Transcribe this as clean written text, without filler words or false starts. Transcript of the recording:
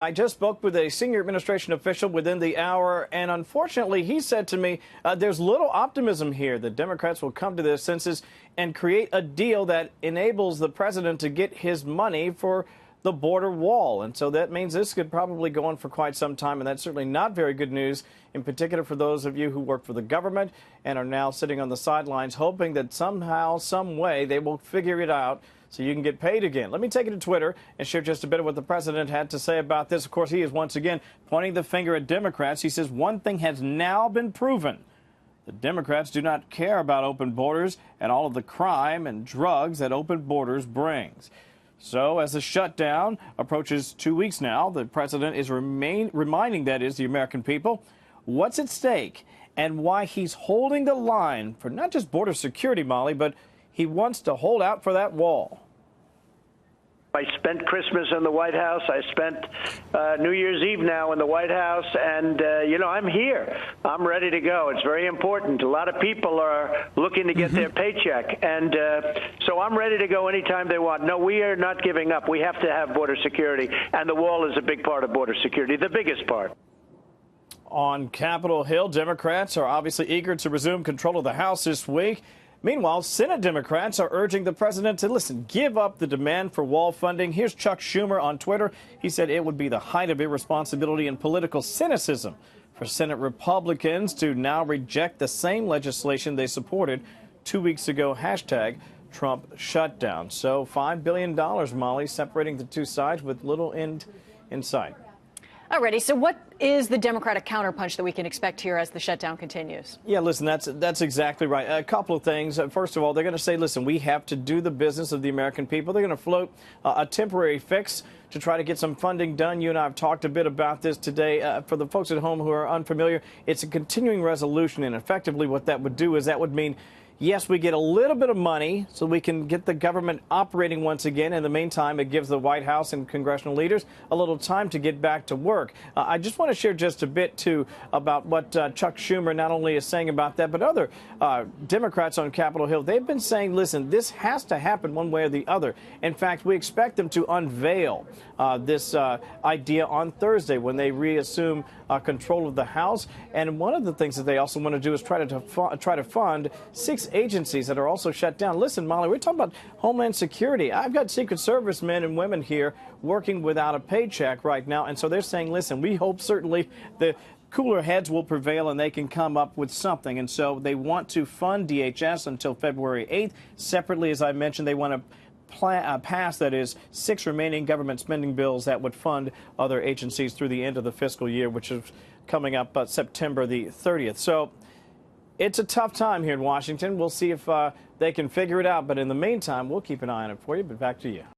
I just spoke with a senior administration official within the hour, and unfortunately, he said to me, there's little optimism here that Democrats will come to their senses and create a deal that enables the president to get his money for the border wall. And so that means this could probably go on for quite some time, and that's certainly not very good news, in particular for those of you who work for the government and are now sitting on the sidelines hoping that somehow, some way, they will figure it out so you can get paid again. Let me take it to Twitter and share just a bit of what the president had to say about this. Of course, he is once again pointing the finger at Democrats. He says one thing has now been proven. The Democrats do not care about open borders and all of the crime and drugs that open borders brings. So as the shutdown approaches 2 weeks now, the president is reminding, that is, the American people, what's at stake and why he's holding the line for not just border security, Molly, but he wants to hold out for that wall. I spent Christmas in the White House. I spent New Year's Eve now in the White House. And, I'm here. I'm ready to go. It's very important. A lot of people are looking to get their paycheck. And so I'm ready to go anytime they want. No, we are not giving up. We have to have border security. And the wall is a big part of border security, the biggest part. On Capitol Hill, Democrats are obviously eager to resume control of the House this week. Meanwhile, Senate Democrats are urging the president to, give up the demand for wall funding. Here's Chuck Schumer on Twitter. He said it would be the height of irresponsibility and political cynicism for Senate Republicans to now reject the same legislation they supported 2 weeks ago, hashtag Trump shutdown. So $5 billion, Molly, separating the two sides with little end in sight. Alrighty, so what is the Democratic counterpunch that we can expect here as the shutdown continues? Yeah, listen, that's exactly right. A couple of things. First of all, they're going to say, listen, we have to do the business of the American people. They're going to float a temporary fix to try to get some funding done. You and I have talked a bit about this today. For the folks at home who are unfamiliar, it's a continuing resolution, and effectively what that would do is that would mean, yes, we get a little bit of money so we can get the government operating once again. In the meantime, it gives the White House and congressional leaders a little time to get back to work. I just want to share just a bit, too, about what Chuck Schumer not only is saying about that, but other Democrats on Capitol Hill. They've been saying, listen, this has to happen one way or the other. In fact, we expect them to unveil this idea on Thursday when they reassume control of the House. And one of the things that they also want to do is try to fund 6 agencies that are also shut down. Listen, Molly, we're talking about Homeland Security. I've got Secret Service men and women here working without a paycheck right now. And so they're saying, listen, we hope certainly the cooler heads will prevail and they can come up with something. And so they want to fund DHS until February 8th. Separately, as I mentioned, they want to pass, that is, 6 remaining government spending bills that would fund other agencies through the end of the fiscal year, which is coming up September the 30th. So it's a tough time here in Washington. We'll see if they can figure it out. But in the meantime, we'll keep an eye on it for you. But back to you.